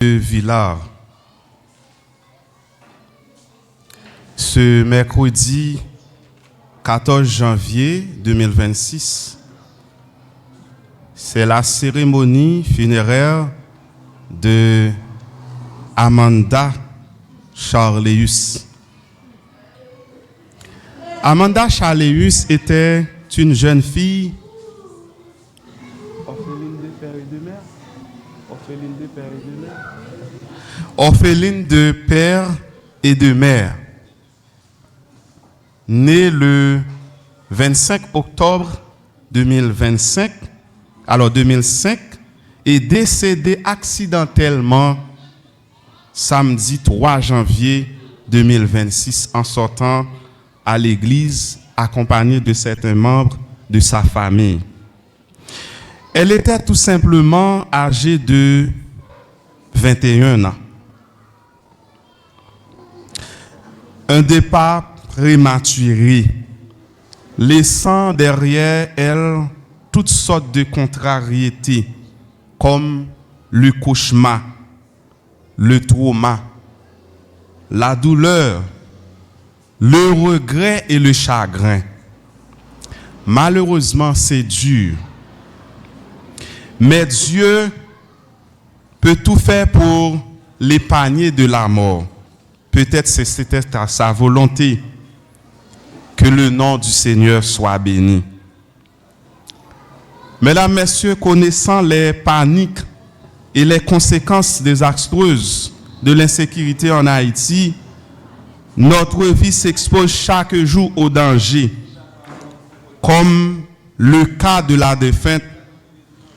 de Villars. Ce mercredi 14 janvier 2026, c'est la cérémonie funéraire de Amanda Charleus. Amanda Charleus était une jeune fille orpheline de père et de mère, née le 25 octobre 2005 et décédée accidentellement samedi 3 janvier 2026 en sortant à l'église accompagnée de certains membres de sa famille. Elle était tout simplement âgée de 21 ans. Un départ prématuré, laissant derrière elle toutes sortes de contrariétés comme le cauchemar, le trauma, la douleur, le regret et le chagrin. Malheureusement, c'est dur. Mais Dieu peut tout faire pour l'épargner de la mort. Peut-être c'était à sa volonté. Que le nom du Seigneur soit béni. Mesdames, Messieurs, connaissant les paniques et les conséquences désastreuses de l'insécurité en Haïti, notre vie s'expose chaque jour au danger, comme le cas de la défunte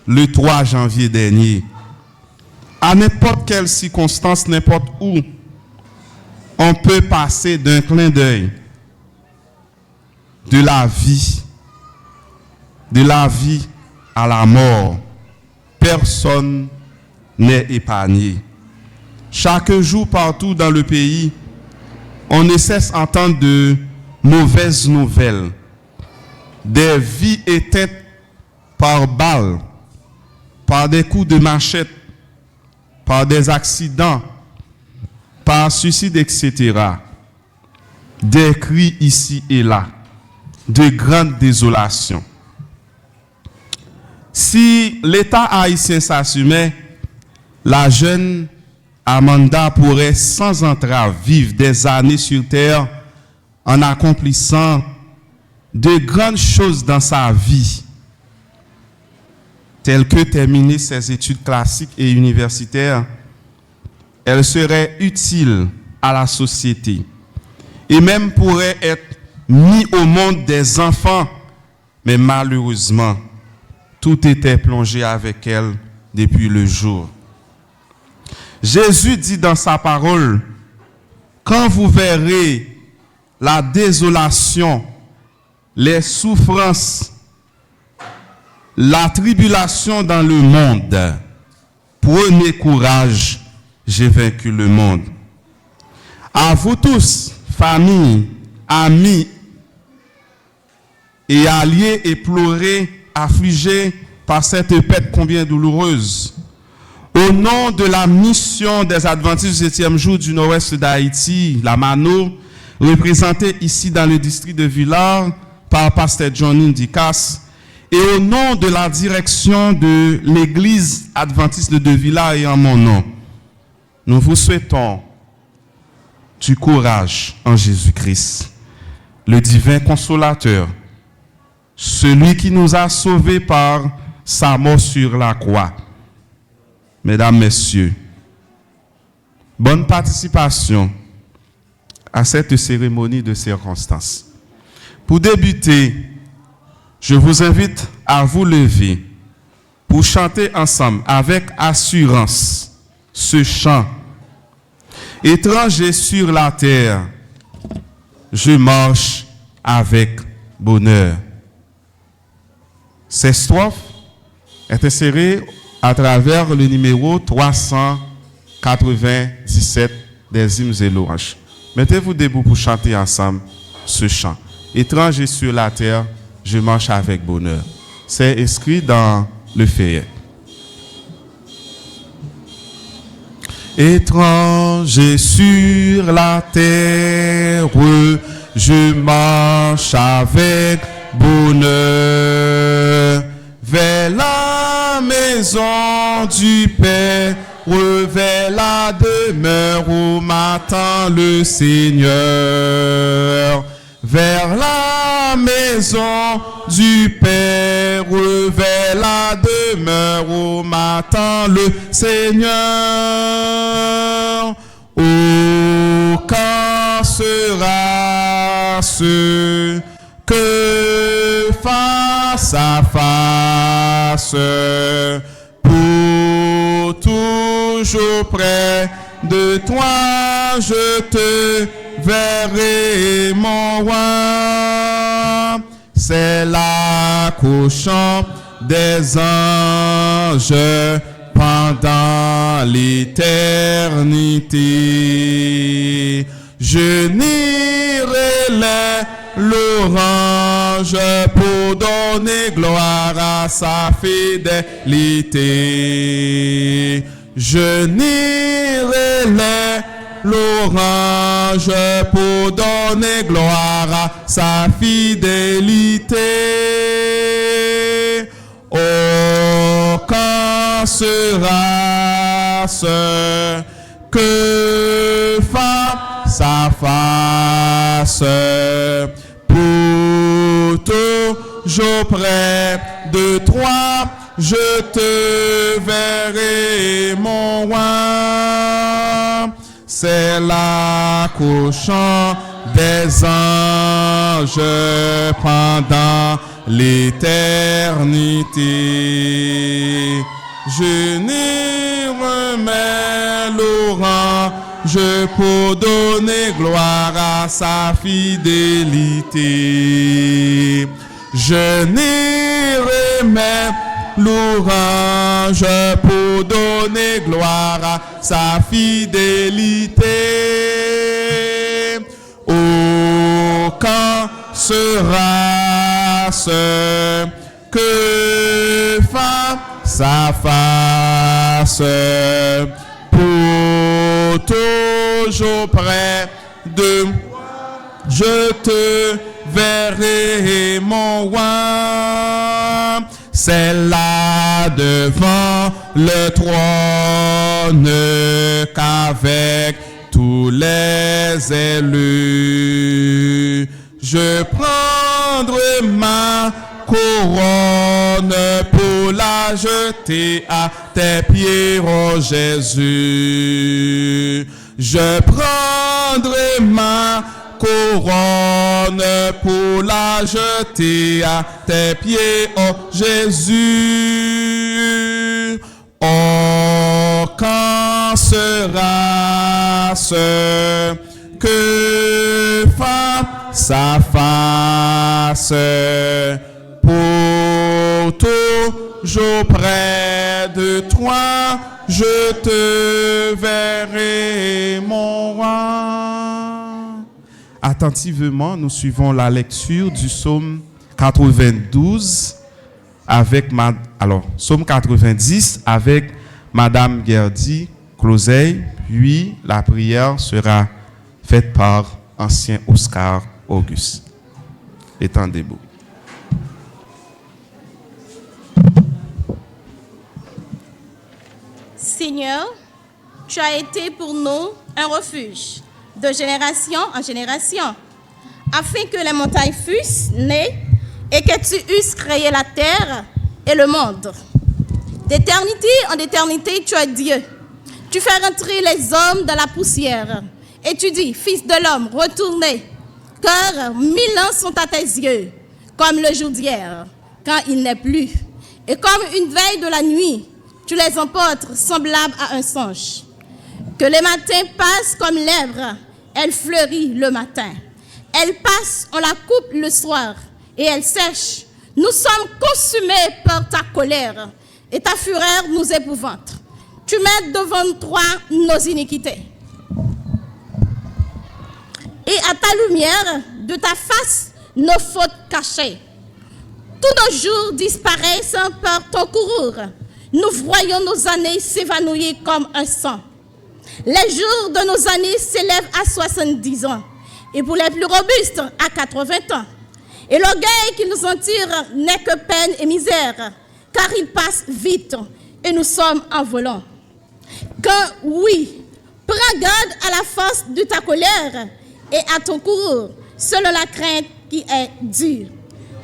le 3 janvier dernier. À n'importe quelle circonstance, n'importe où, on peut passer d'un clin d'œil de la vie à la mort. Personne n'est épargné. Chaque jour, partout dans le pays, on ne cesse d'entendre de mauvaises nouvelles. Des vies éteintes par balles, par des coups de machette, par des accidents, par suicide, etc. Des cris ici et là, de grandes désolations. Si l'État haïtien s'assumait, la jeune Amanda pourrait sans entrave vivre des années sur terre en accomplissant de grandes choses dans sa vie, telles que terminer ses études classiques et universitaires. Elle serait utile à la société et même pourrait être mis au monde des enfants. Mais malheureusement, tout était plongé avec elle depuis le jour. Jésus dit dans sa parole, quand vous verrez la désolation, les souffrances, la tribulation dans le monde, prenez courage, j'ai vaincu le monde. À vous tous, famille, amis et alliés éplorés, affligés par cette perte combien douloureuse, au nom de la mission des Adventistes du 7e jour du nord-ouest d'Haïti, la Mano, représentée ici dans le district de Villars par Pasteur Johnny Ndicas, et au nom de la direction de l'église adventiste de Villars et en mon nom, nous vous souhaitons du courage en Jésus-Christ, le divin consolateur, celui qui nous a sauvés par sa mort sur la croix. Mesdames, Messieurs, bonne participation à cette cérémonie de circonstance. Pour débuter, je vous invite à vous lever pour chanter ensemble avec assurance ce chant. Étranger sur la terre, je marche avec bonheur. Cette strophe est insérée à travers le numéro 397 des hymnes et louanges. Mettez-vous debout pour chanter ensemble ce chant. Étranger sur la terre, je marche avec bonheur. C'est inscrit dans le feuillet. Étranger sur la terre, je marche avec bonheur vers la maison du Père, vers la demeure où m'attend le Seigneur. Vers la maison du Père, vers la demeure où m'attend le Seigneur. Oh, quand sera ce que face à face, pour toujours près de toi, je te verrai, mon roi. C'est là qu'au chant des anges pendant l'éternité, je nierai les louanges pour donner gloire à sa fidélité. Je nierai les louanges pour donner gloire à sa fidélité. Oh, quand sera ce que face à face, pour toujours près de toi, je te verrai, mon roi. C'est là qu'au chant des anges pendant l'éternité, je n'y remets louange pour donner gloire à sa fidélité. Je n'y remets louange pour donner gloire à sa fidélité. Oh, quand sera ce que face à face, pour toujours près de je te verrai, mon roi. C'est là devant le trône qu'avec tous les élus, je prendrai ma couronne pour la jeter à tes pieds, ô Jésus. Je prendrai ma couronne pour la jeter à tes pieds, ô Jésus. Oh, quand sera ce que face à face, pour toujours près de toi, je te verrai, mon roi. Attentivement, nous suivons la lecture du psaume 92 avec psaume 90 avec Madame Gerdy Closeille, puis la prière sera faite par ancien Oscar Auguste. Étendez-vous. Seigneur, tu as été pour nous un refuge de génération en génération, afin que les montagnes fussent nées et que tu eusses créé la terre et le monde. D'éternité en éternité, tu es Dieu. Tu fais rentrer les hommes dans la poussière. Et tu dis, fils de l'homme, retournez, car 1000 ans sont à tes yeux, comme le jour d'hier, quand il n'est plus. Et comme une veille de la nuit, tu les emportes semblables à un songe. Que les matins passent comme l'herbe, elle fleurit le matin. Elle passe, on la coupe le soir, et elle sèche. Nous sommes consumés par ta colère, et ta fureur nous épouvante. Tu mets devant toi nos iniquités. Et à ta lumière, de ta face, nos fautes cachées. Tous nos jours disparaissent par ton courroux. Nous voyons nos années s'évanouir comme un sang. Les jours de nos années s'élèvent à 70 ans et pour les plus robustes à 80 ans. Et l'orgueil qui nous en tire n'est que peine et misère, car il passe vite et nous sommes en volant. Quand oui, prends garde à la force de ta colère et à ton courroux, selon la crainte qui est dure.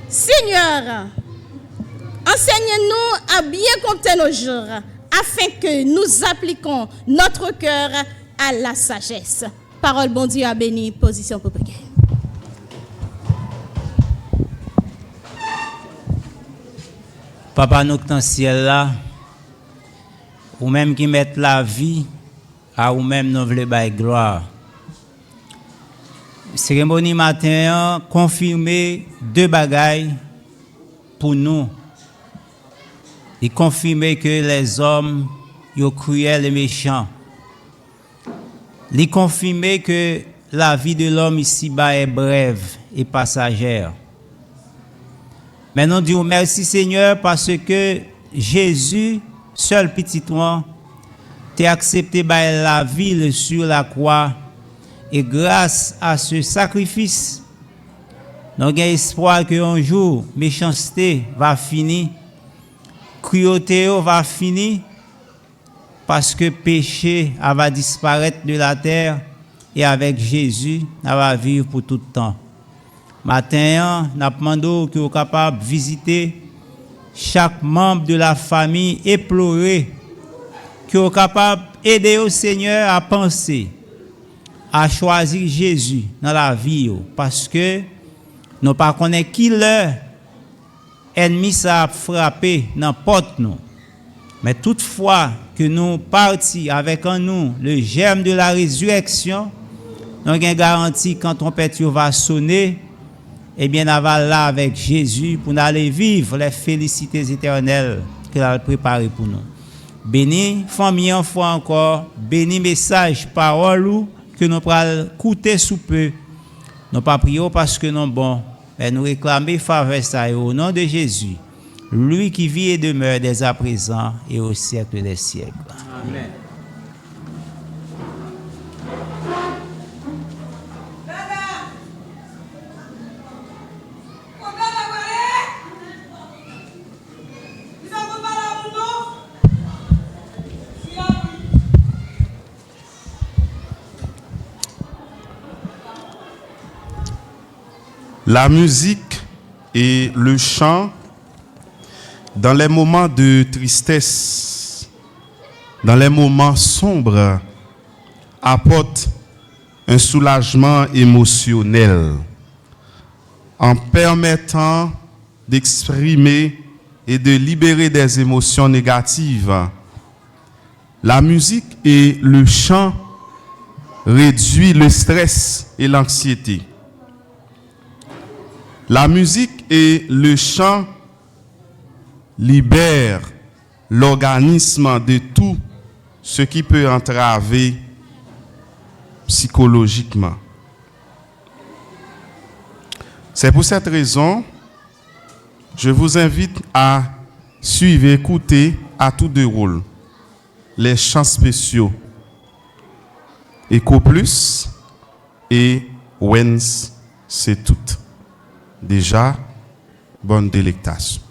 Seigneur, enseigne-nous à bien compter nos jours, afin que nous appliquions notre cœur à la sagesse. Parole bon Dieu a béni, position pour prier. Papa, nous dans le ciel là, ou même qui mettent la vie, à ou même nous voulons bailler gloire. Cérémonie matin, confirmer deux bagailles pour nous. Il confirmer que les hommes, sont cruels et méchants. Il confirmer que la vie de l'homme ici-bas est brève et passagère. Mais nous disons merci Seigneur parce que Jésus, seul petit toi, t'a accepté par la vie sur la croix et grâce à ce sacrifice, nous avons espoir qu'un jour, méchanceté va finir, cruauté va finir parce que péché va disparaître de la terre et avec Jésus, on va vivre pour tout le temps. Matin, nous demandons que vous soyez capable de visiter chaque membre de la famille et pleurer, que vous soyez capable d'aider au Seigneur à penser, à choisir Jésus dans la vie, parce que nous ne connaissons pas qui leur ennemi ça a frappé dans porte nous. Mais toutefois que nous partis avec en nous le germe de la résurrection, nous avons garanti quand trompette va sonner, eh bien, nous allons là avec Jésus pour nous aller vivre les félicités éternelles qu'il a préparées pour nous. Béni, famille, en fois encore, béni, message, parole, que nous allons écouter sous peu. Nous pas prions parce que nous sommes bons, mais nous réclamons faveur ça au nom de Jésus, lui qui vit et demeure dès à présent et au siècle des siècles. Amen. La musique et le chant, dans les moments de tristesse, dans les moments sombres, apportent un soulagement émotionnel en permettant d'exprimer et de libérer des émotions négatives. La musique et le chant réduisent le stress et l'anxiété. La musique et le chant libèrent l'organisme de tout ce qui peut entraver psychologiquement. C'est pour cette raison, je vous invite à suivre et écouter à tous deux rôles les chants spéciaux Eco Plus et Wens c'est tout. Déjà, bonne délectation.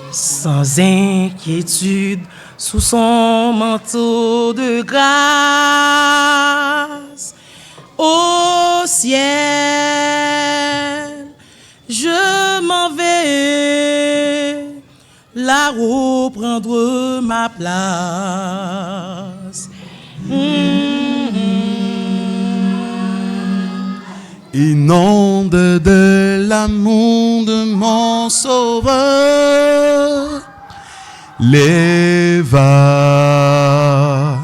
Sans inquiétude, sous son manteau de grâce, au ciel, je m'en vais, là reprendre ma place. Inonde de l'amour de mon sauveur les vagues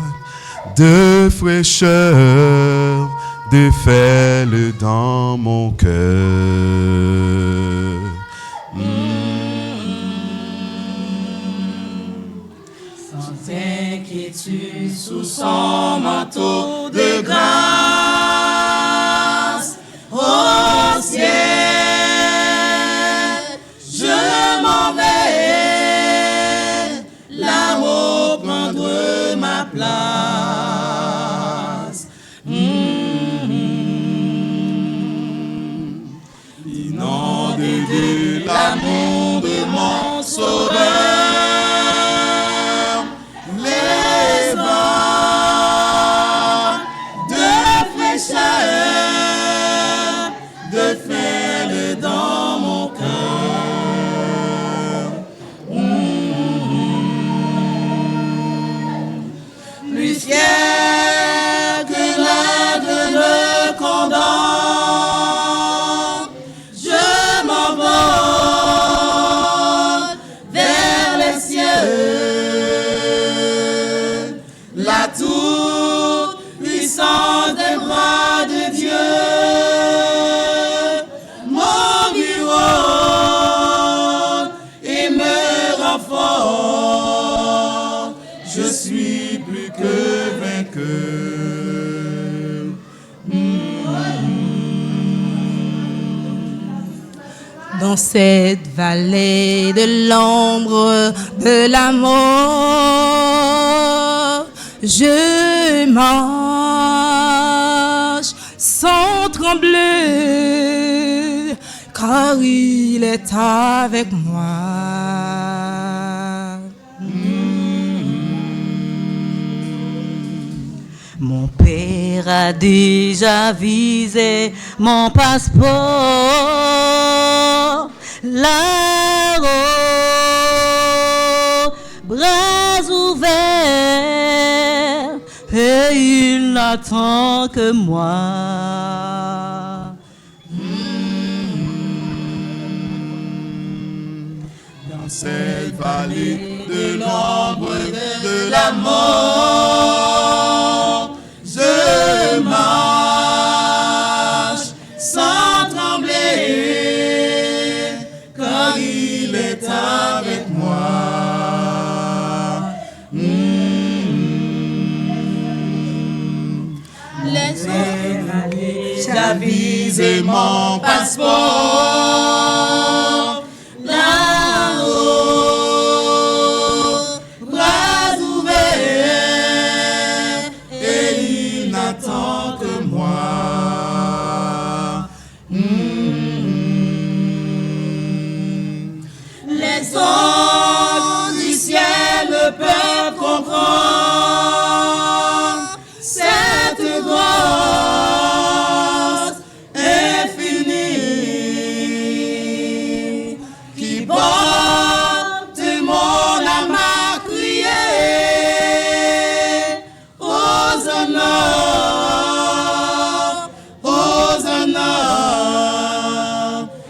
de fraîcheur déferlent dans mon cœur. Sans inquiétude sous son manteau de grâce, au ciel, je m'en vais, là-haut prendre ma place. Inondé de l'amour de mon Sauveur, les vagues de fraîcheur déferlent dans mon cœur. Plus fier que l'aigle le condamne, je m'envole vers les cieux. La toute-puissance des bras de Dieu m'environne et me rend fort. Je suis plus que vainqueur. Dans cette vallée de l'ombre de la mort, je marche sans trembler, car il est avec moi. Mon Père a déjà visé mon passeport, là-haut, bras ouverts, et il n'attend que moi. Dans cette vallée de l'ombre de la mort, je marche sans trembler, car il est avec moi. J'avise mon passeport, là-haut, bras ouverts, et il n'attend que moi. Les anges du ciel ne peuvent comprendre cette grâce infinie qui porte mon âme à crier. Hosanna, Hosanna,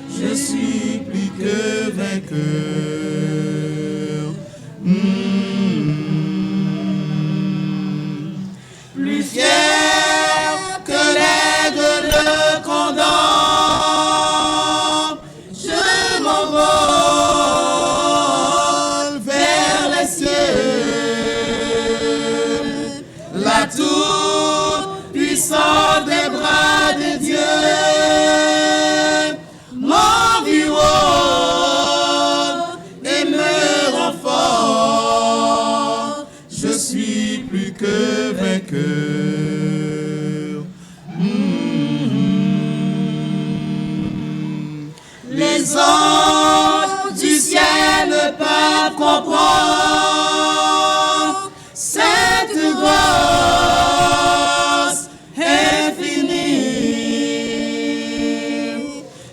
je suis plus que vainqueur. Plus fier que l'aigle le condamne, je m'envole vers les cieux. La toute-puissance des bras de Dieu m'environne et me rend fort. Je suis plus que vainqueur. Les anges du ciel ne peuvent comprendre cette grâce infinie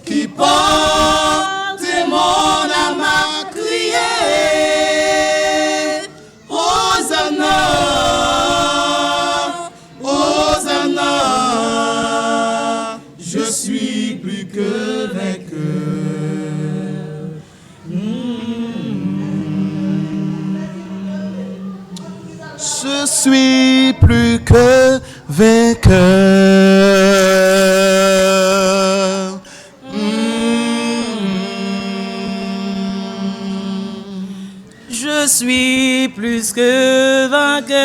qui porte mon âme à crier. Hosanna, Hosanna, je suis plus que vainqueur. Je suis plus que vainqueur. Je suis plus que vainqueur.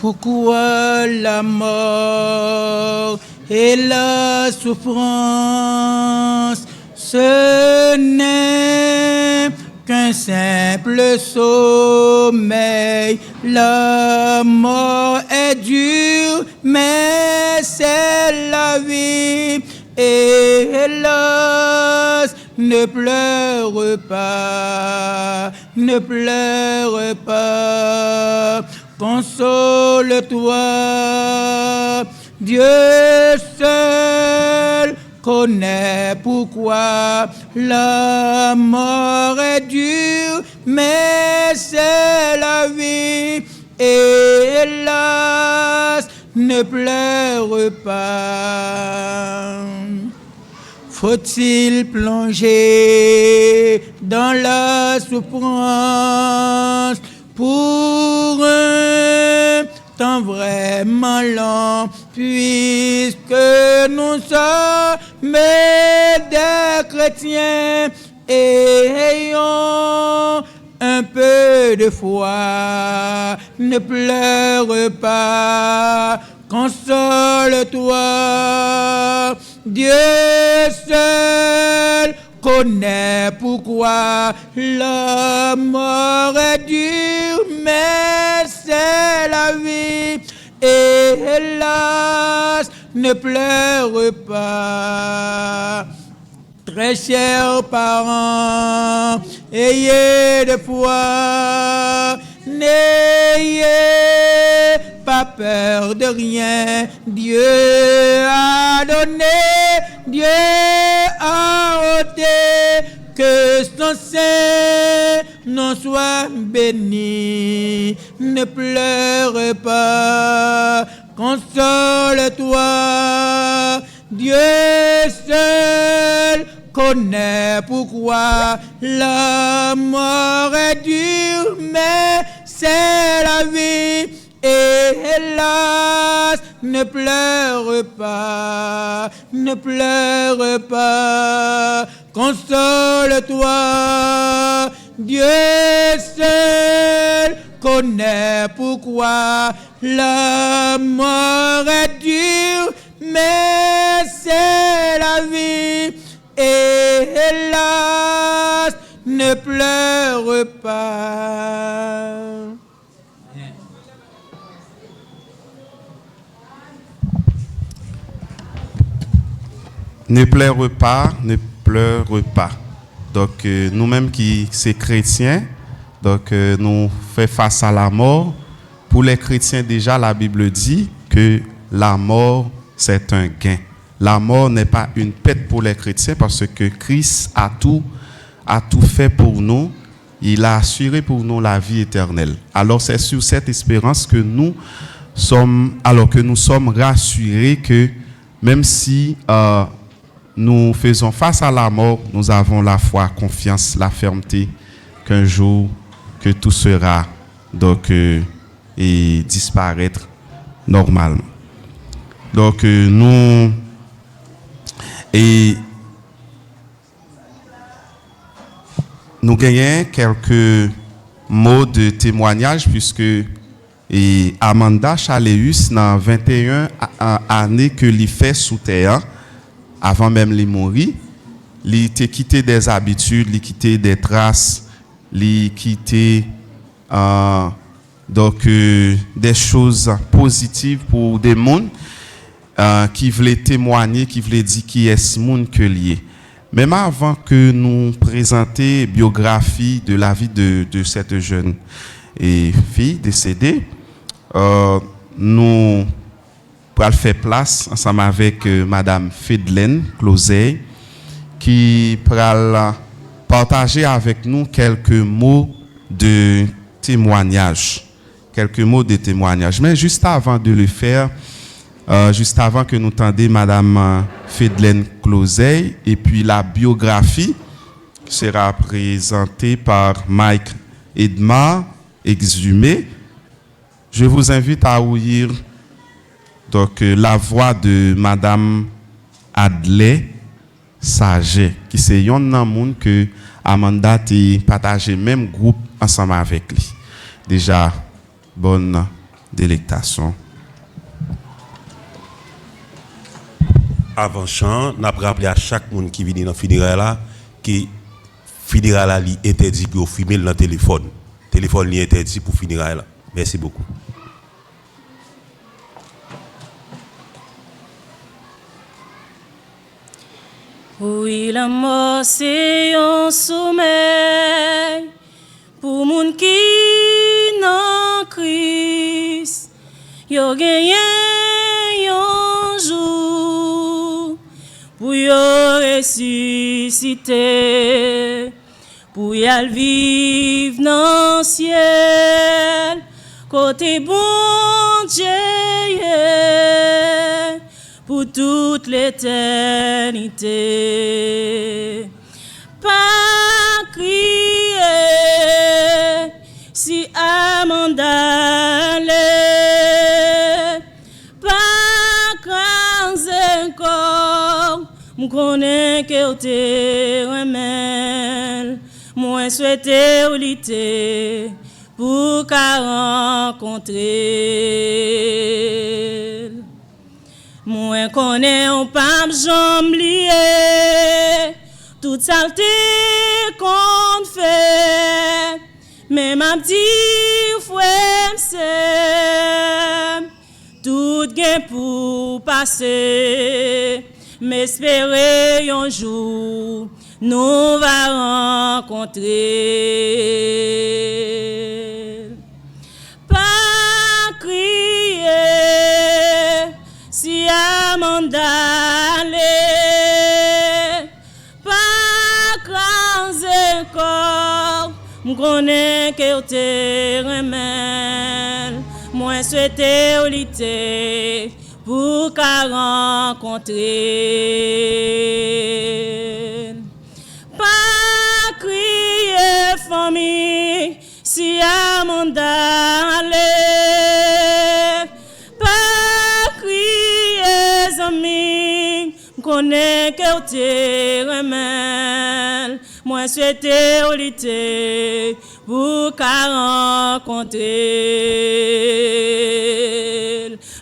Pourquoi la mort et la souffrance, ce n'est qu'un simple sommeil. La mort est dure, mais c'est la vie. Et hélas, ne pleure pas, ne pleure pas. Console-toi, Dieu seul connaît pourquoi la mort est dure, mais c'est la vie. Et hélas, ne pleure pas. Faut-il plonger dans la souffrance pour un temps vraiment long, puisque nous sommes des chrétiens et ayons un peu de foi. Ne pleure pas, console-toi, Dieu seul connaît pourquoi la mort est dure, mais c'est la vie. Et hélas, ne pleure pas. Très chers parents, ayez de foi, n'ayez pas peur de rien. Dieu a donné, Dieu a ôté, que son sein non soit béni. Ne pleure pas, console-toi, Dieu seul connaît pourquoi la mort est dure, mais c'est la vie. Et hélas, ne pleure pas, ne pleure pas, console-toi, Dieu seul connaît pourquoi la mort est dure, mais c'est la vie. Et hélas, ne pleure pas. Ne pleure pas, ne pleure pas. Donc, nous-mêmes qui sommes chrétiens, donc, nous faisons face à la mort. Pour les chrétiens, déjà, la Bible dit que la mort, c'est un gain. La mort n'est pas une perte pour les chrétiens parce que Christ a tout fait pour nous. Il a assuré pour nous la vie éternelle. Alors, c'est sur cette espérance que nous sommes rassurés que même si nous faisons face à la mort, nous avons la foi, confiance, la fermeté qu'un jour que tout sera donc et disparaître normalement. Donc nous gagnons quelques mots de témoignage puisque Amanda Chaléus dans 21 années que l'il fait sous terre avant même de mourir, il a quitté des habitudes, il a quitté des traces, il a quitté des choses positives pour des mondes qui voulaient témoigner, qui voulaient dire qui est ce monde que lié. Même avant que nous présenter la biographie de la vie de cette jeune fille décédée, nous pour faire place ensemble avec Madame Fedlen Closet qui pourra partager avec nous quelques mots de témoignage. Quelques mots de témoignage. Mais juste avant de le faire, juste avant que nous tendions Madame Fedlen Closet et puis la biographie sera présentée par Mike Edmar Exhumé, je vous invite à ouïr donc la voix de Madame Adley Saget, qui c'est un monde que Amanda a partagé même groupe ensemble avec lui. Déjà, bonne délectation. Avant chant, n'a rappelé à chaque monde qui vient dans funérailles là que funérailles là interdit pour filmer dans téléphone. Téléphone est interdit pour funérailles là. Merci beaucoup. Oui, la mort c'est un sommeil pour moun qui nan Christ. Yo gagné un jour pour yo ressusciter, pour y aller vivre dans le ciel côté bon Dieu. Pour toute l'éternité. Pas crier si Amanda l'est, pas craser encore, m'connais que te remèl, moi souhaiter ou l'ité pour qu'à rencontrer. Moi connais un pape jambe lié, toute saleté qu'on fait, mais ma petite frère c'est tout gain pour passer, m'espérer un jour nous va rencontrer. Pas crier si Amanda l'est, pas craser corps, m'connais que te remèl, moi souhaiter ou l'ité pour qu'à rencontrer. Pas crier famille si Amanda l'est, connais que te remèl, moi souhaiter ou l'ité pour qu'à rencontrer.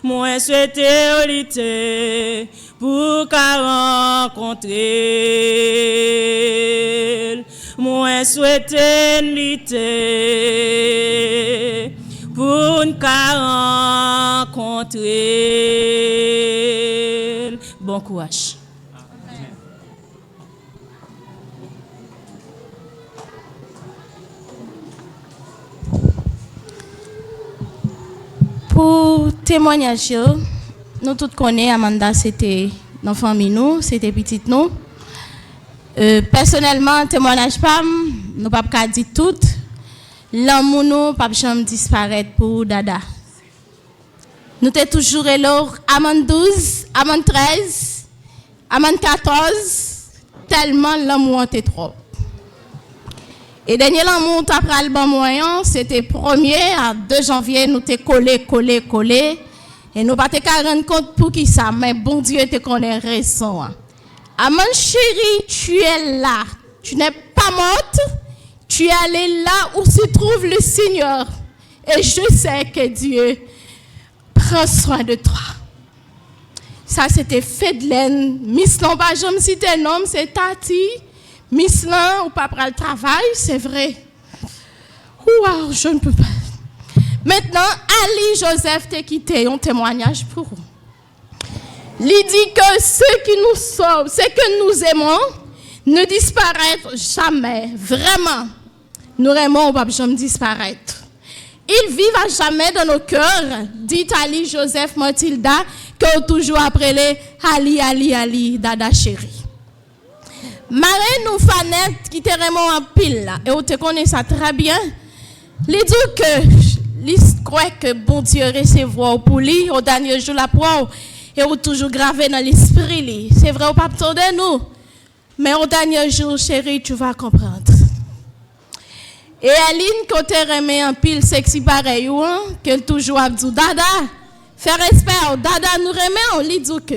Moi souhaiter ou l'ité pour qu'à rencontrer. Moi souhaiter l'ité pour qu'à rencontrer. Bon courage. Pour témoignage, nous tous connaissons Amanda, c'était dans la famille, nous, c'était petite nous. Personnellement, témoignage pas, nous pas qu'à dire tout. L'amour nous pas jamais disparaître pour Dada. Nous sommes toujours là, Amand 12, Amand 13, Amand 14, tellement l'amour était trop. Et dernier l'amour après l'album moyen, c'était 1er à 2 janvier, nous t'es collé. Et nous pas te rendre compte pour qui ça, mais bon Dieu te connaît raison. Amand chérie, tu es là, tu n'es pas morte, tu es allée là où se trouve le Seigneur. Et je sais que Dieu prends soin de toi. Ça, c'était Fedlen. Miss Lomba, je me cite un nom, c'est Tati. Miss Lan, ou pas pour le travail, c'est vrai. Waouh, je ne peux pas. Maintenant, Ali Joseph t'a quitté un témoignage pour vous. Il dit que ceux qui nous sauvent, ceux que nous aimons, ne disparaîtront jamais. Vraiment. Nous aimons, on ne va jamais disparaître. Ils vivent à jamais dans nos cœurs, dit Ali Joseph Matilda, que toujours appelé Ali, Dada chéri. Marraine nous fanette qui te remet en pile là, et on te connaît ça très bien. Il dit que, il croit que bon Dieu recevoir pour lui au dernier jour la proie, et on toujours gravé dans l'esprit. C'est vrai, on pas de nous. Mais au dernier jour, chérie, tu vas comprendre. Et Aline, quand tu remet en pile sexy pareil, qu'elle toujours a dit Dada, faire respect, Dada nous remet, on lui dit que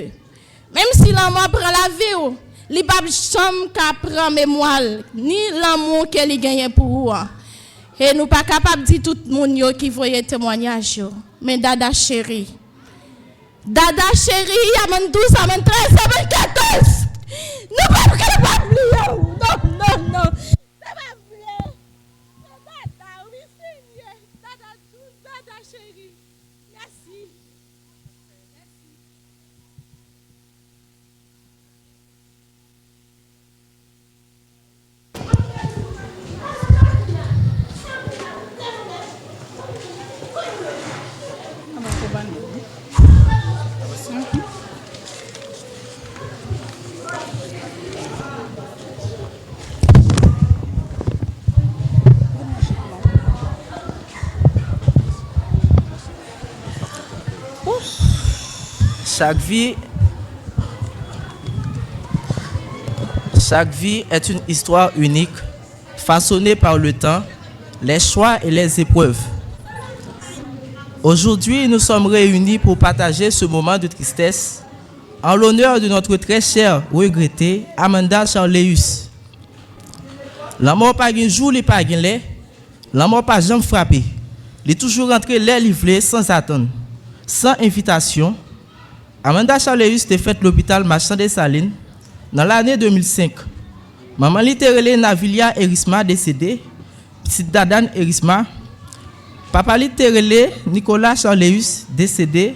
même si l'amour prend la vie, il n'y a pas de chambre qui prend mémoire, ni l'amour qu'elle gagne pour vous. Et nous ne sommes pas capables de dire tout le monde qui voyait témoignage. Mais Dada chérie, amène 12, amène 13, amène 14. Nous ne pouvons pas oublier. Non. C'est pas vrai. Dada, oui, Seigneur. Dada chérie. Merci. Chaque vie est une histoire unique, façonnée par le temps, les choix et les épreuves. Aujourd'hui, nous sommes réunis pour partager ce moment de tristesse en l'honneur de notre très chère regrettée Amanda Charleus. La mort pas un jour, il pas un lait, la mort pas jamais frappé. Il est toujours rentré l'air livré sans attendre, sans invitation. Amanda Charleus était faite l'hôpital Marchand des Salines dans l'année 2005. Maman littéralement Navilia Erisma décédée, petite Dadan Erisma. Papa littéralement Nicolas Charleus décédé,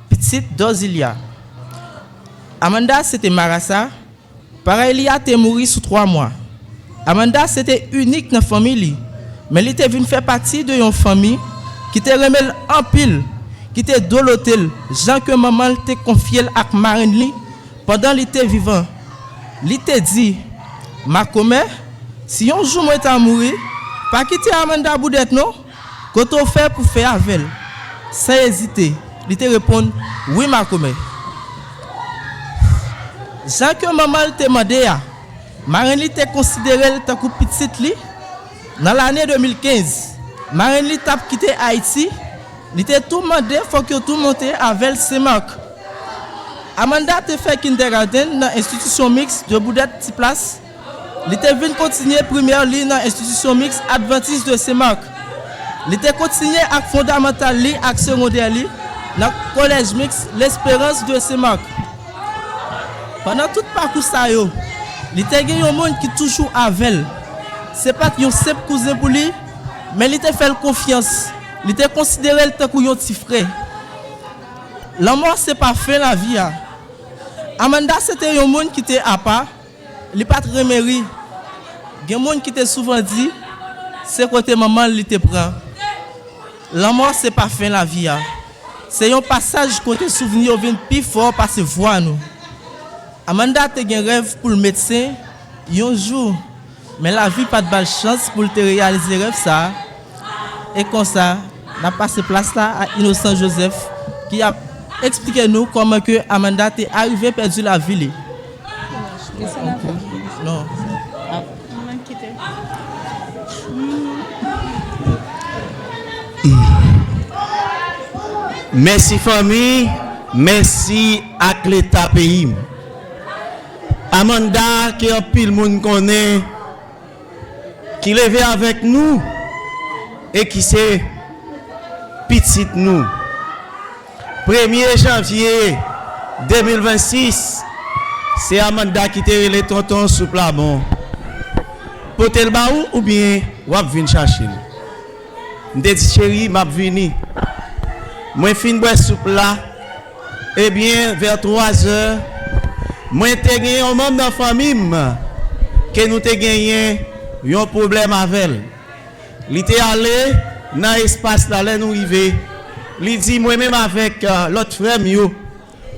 petite Dosilia. Amanda c'était Marassa. Pareil, il a mouru sous 3 mois. Amanda c'était unique dans la famille, mais il était venu faire partie de une famille qui était remis en pile, qui était dolotel, Jean que maman t'a confié à Marine li pendant l'été vivant. Il t'a dit, ma comère, si un jour moi t'as mouru, pas quitter Amanda Boudet non, quand on fait pour faire avec elle, sans hésiter, il te répond, oui ma comère. Jean que maman t'a demandé, Marine li t'a considéré ta coup petite li, dans l'année 2015, Marine li t'a quitté Haïti. Il était tout demandé, il faut que tout monte avec CEMAC. Amanda a fait kindergarten dans l'institution mixte de Boudet Place. Il était venu continuer première ligne dans l'institution mixte adventiste de CEMAC. Il était continué avec fondamental li, avec secondaire li, dans le collège mixte l'espérance de CEMAC. Pendant tout le parcours ça yo, il était un monde qui toujours avec. C'est pas un simple cousin pour lui, mais il était fait confiance. Il était considéré le temps qu'on un petit frère. La mort, c'est pas fait la vie. Amanda, c'était un monde qui était à part. Il n'est pas très mérité. Il y a un monde qui était souvent dit, c'est côté maman, il te prend. La mort, c'est pas fait la vie. C'est un passage côté souvenir vient plus fort parce que voix nous. Amanda, tu as un rêve pour le médecin, un jour. Mais la vie, pas de bonne chance pour te réaliser le rêve ça. Et comme ça, on a passé place là à Innocent Joseph qui a expliqué nous comment que Amanda est arrivée à perdre la vie. Non. Merci famille, merci à l'État pays. Amanda qui a pile monde connaît, qui levait avec nous et qui c'est petite nous. 1er janvier 2026, c'est Amanda qui te les tontons sous plabon. Potel baou ou bien wap vin chercher. M'te dit chérie, m'a vini. Moi fin boire soupe là. Eh bien vers 3 heures, moi te gagné un membre de la famille que nous te gagné un problème avec elle. Il était allé dans l'espace là, là nous arrivons. Il dit, moi-même avec l'autre frère,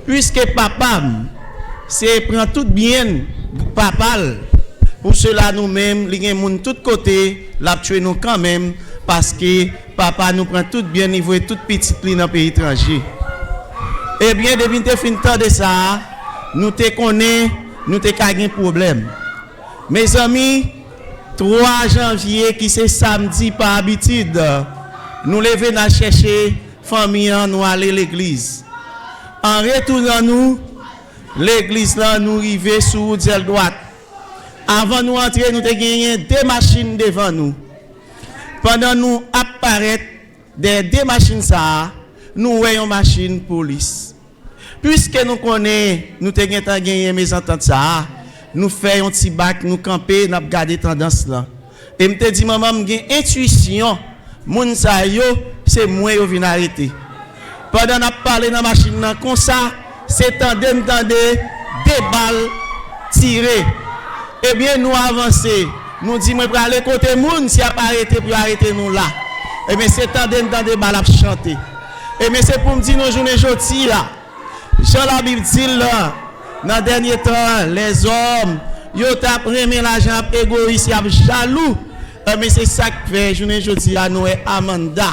puisque papa, c'est prend tout bien, papa, pour cela nous-mêmes, il y a des gens de tous côtés, l'a tué nous quand même, parce que papa nous prend tout bien, il voit tout petit dans le pays étranger. Eh bien, depuis que nous avons de ça, nous te connaissons, nous te un problème. Mes amis, 3 janvier, qui c'est samedi par habitude, nous levons à chercher famille, nous aller à l'église. En retournant nous, l'église là nous arrivons sur la droite. Avant nous entrer, nous avons gagné 2 machines devant nous. Pendant nous apparaître des 2 machines ça, nous voyons machine police. Puisque nous connaissons, nous avons gagné mes ententes ça, nous faisons un petit bac, nous camper, nous avons gardé tendance là. Et me dit maman, j'ai intuition, moun sa yo, c'est moi qui viens arrêter. Pendant nous parlé dans la machine là comme ça, c'est tendez 2 balles tirées. Eh bien nous avançons. Nous disons moi pour aller côté moun si a pas arrêté pour arrêter nous là. Eh bien c'est tendez 2 balles à chanter. Eh bien c'est pour me dire nos journées joti là. Jean la Bible dit là, dans le dernier temps, les hommes, ils tapent l'argent égoïste, ils sont jaloux. Mais c'est ça que fait, je ne dis à nous, Amanda.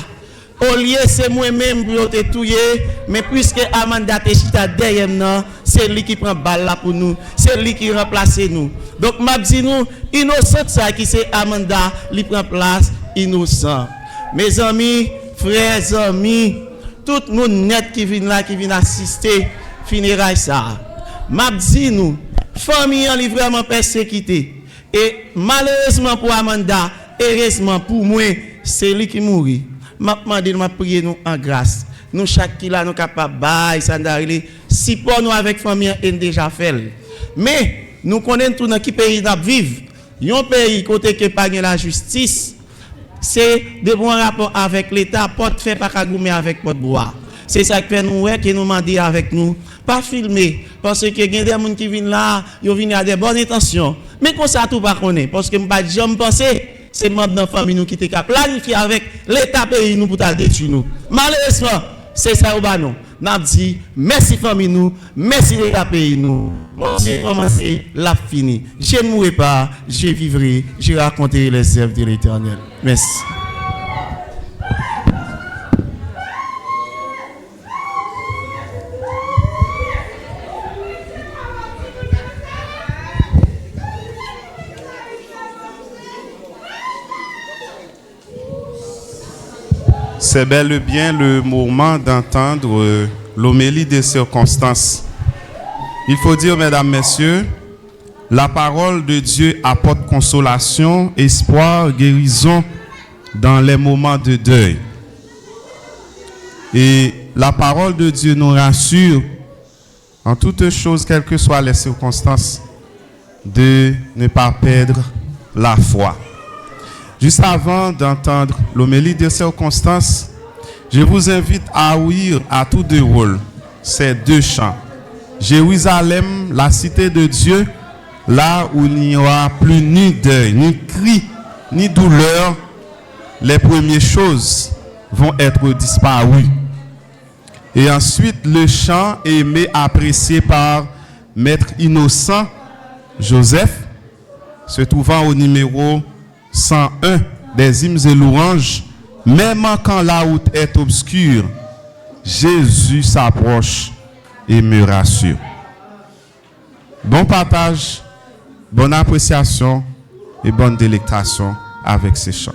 Au lieu, c'est moi-même pour te tuer, mais puisque Amanda te chita derrière nous, c'est lui qui prend balle là pour nous, c'est lui qui remplace nous. Donc, m'a dit nous, innocent ça qui c'est Amanda, lui prend place, innocent. Mes amis, frères, amis, tout le monde net qui vient là, qui vient assister, funérailles ça. M'a dit nous, famille est vraiment persécutée. Et malheureusement pour Amanda, heureusement pour moi, c'est lui qui mourit. M'a demandé, m'a prié nous en grâce. Nous chaque qui là nous capable bail ça d'aller si pour nous avec famille est déjà fait. Mais nous connaissons tout dans qui pays nous vivre. Un pays côté que pas la justice, c'est de bons rapports avec l'État, porte fait pas kagoumer avec porte bois. C'est ça que fait nous qui nous m'a dit avec nous pas filmer parce que il y a des gens qui viennent là, ils viennent à des bonnes intentions. Mais comme ça tout pas connaît parce que pas jamais penser c'est membre de la famille nous qui était planifié avec l'État pays nous pour ta détruire nous. Malheureusement, c'est ça au banon. N'a dit merci famille nous, merci l'État pays nous. J'ai commencé la fini. Je ne mourrai pas, je vivrai, je raconterai les œuvres de l'Éternel. Merci. C'est bel et bien le moment d'entendre l'homélie des circonstances. Il faut dire, mesdames, messieurs, la parole de Dieu apporte consolation, espoir, guérison dans les moments de deuil. Et la parole de Dieu nous rassure en toutes choses, quelles que soient les circonstances, de ne pas perdre la foi. Juste avant d'entendre l'homélie des circonstances, je vous invite à ouïr à tous 2 rôles ces 2 chants. Jérusalem, la cité de Dieu, là où il n'y aura plus ni deuil, ni cri, ni douleur, les premières choses vont être disparues. Et ensuite, le chant aimé, apprécié par Maître Innocent Joseph, se trouvant au numéro 101 des hymnes et louanges, même quand la route est obscure, Jésus s'approche et me rassure. Bon partage, bonne appréciation et bonne délectation avec ces chants.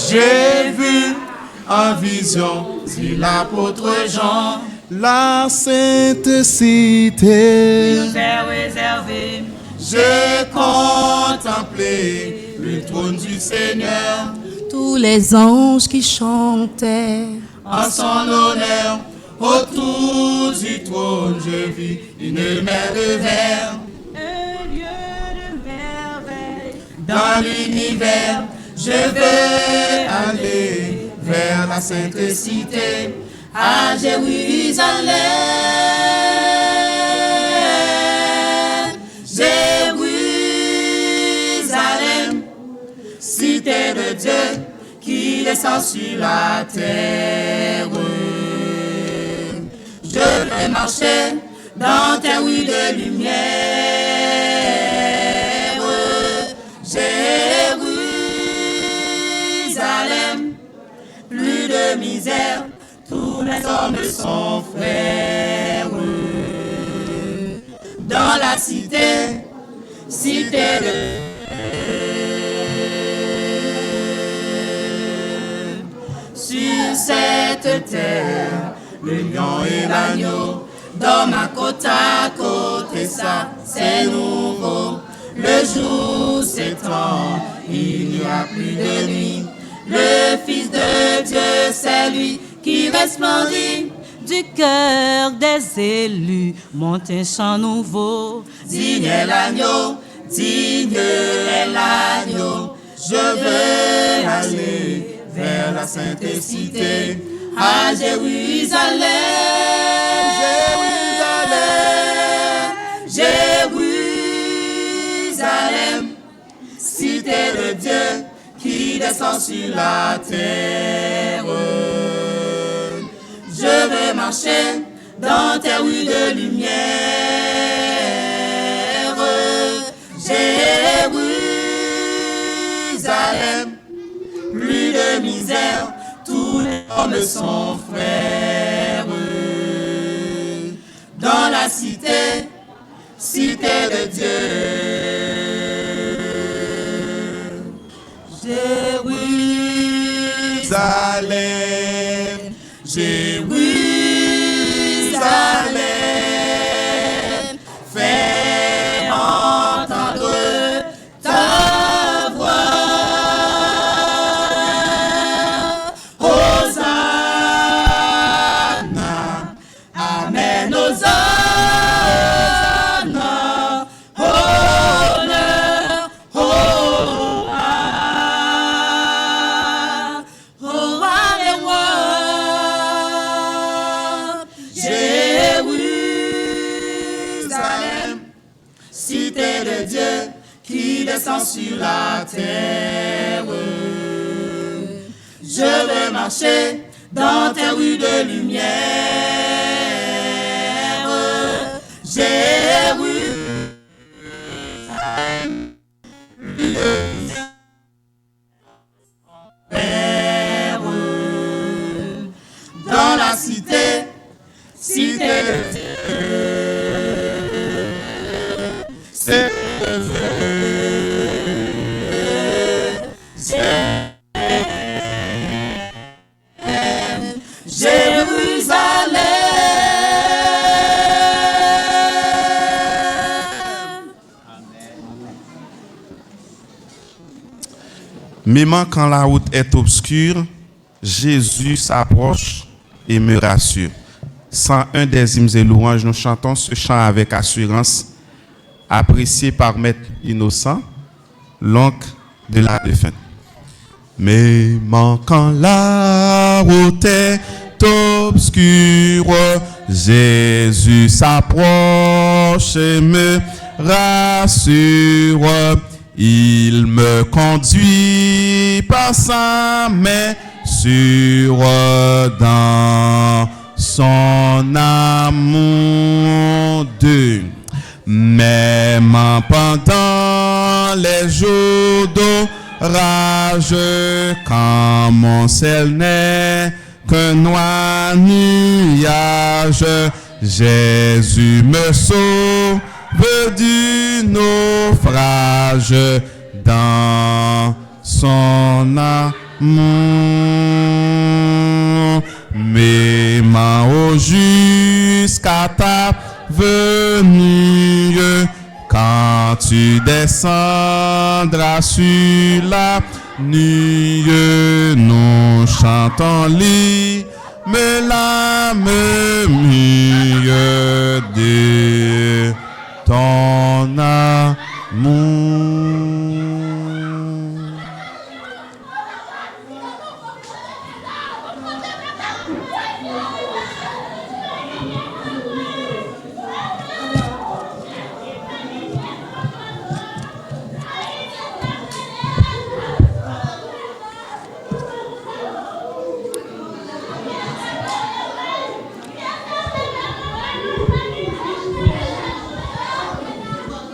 J'ai vu en vision, dit l'apôtre Jean, la sainte cité. Nous est réservé. J'ai contemplé le trône du Seigneur. Tous les anges qui chantaient En son honneur, autour du trône, je vis une mer de verre. un lieu de merveille. Dans l'univers, je veux aller vers la sainte cité, à Jérusalem. Jérusalem, cité de Dieu qui descend sur la terre. Je vais marcher dans tes rues de lumière. Jérusalem, plus de misère, tous les hommes sont frères. Dans la cité, cité de sur cette terre, le lion et l'agneau dorment à côte, et ça, c'est nouveau. Le jour s'étend, il n'y a plus de nuit. Le Fils de Dieu, c'est lui qui resplendit. Du cœur des élus monte un chant nouveau. Digne est l'agneau, digne est l'agneau. Je veux aller vers la sainte cité, à Jérusalem. Jérusalem, cité de Dieu qui descend sur la terre. Je vais marcher dans tes rues de lumière. Jérusalem, plus de misère, tous les hommes sont frères. Dans la cité, cité de Dieu. Jérusalem, Jérusalem, fais entendre ta voix. Hosanna, amen, Hosanna, honneur, oh, ah, oh, alléluia. Jérusalem, cité de Dieu qui descend sur la terre. Je vais marcher dans tes rues de lumière. Jérusalem, dans la cité, cité de Dieu. Jérusalem. Même quand la route est obscure, Jésus s'approche et me rassure. 101 des hymnes et louanges, nous chantons ce chant avec assurance, apprécié par Maître Innocent, l'oncle de la défunte. Même quand la route est obscure, Jésus s'approche et me rassure. Il me conduit par sa main sûre dans son amour de même pendant les jours d'orage, quand mon ciel n'est qu'un noir nuage, Jésus me sauve du naufrage dans son amour. Mes mains au jour jusqu'à ta venue. Quand tu descendras sur la nuit, nous chantons l'hymne de ton amour.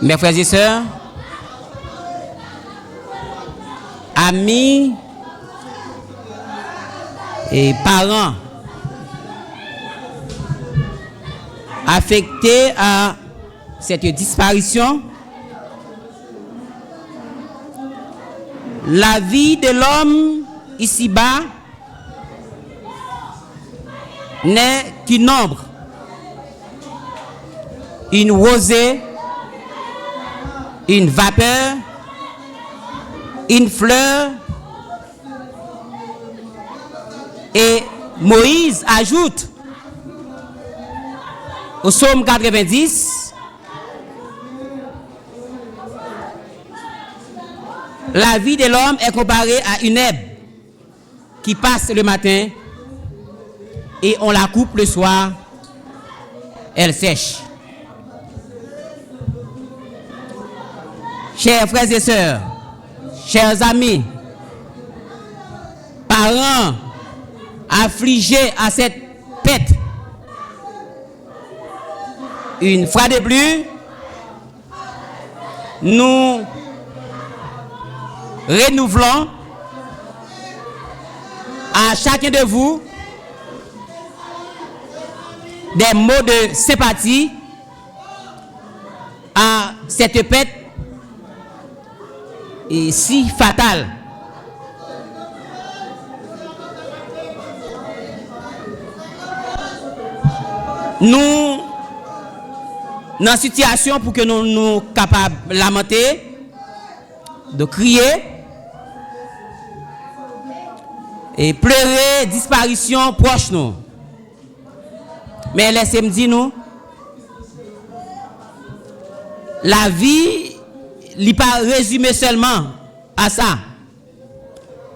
Mes frères et sœurs, amis et parents affectés à cette disparition, la vie de l'homme ici-bas n'est qu'une ombre, une rosée, une vapeur, une fleur. Et Moïse ajoute au psaume 90, la vie de l'homme est comparée à une herbe qui passe le matin et on la coupe le soir, elle sèche. Chers frères et sœurs, chers amis, parents affligés à cette pète, une fois de plus, nous renouvelons à chacun de vous des mots de sympathie à cette pète et si fatale. Nous, dans une situation pour que nous soyons capables de lamenter, de crier et pleurer disparition proche nous. Mais laissez-moi dire nous, la vie n'est pas résumée seulement à ça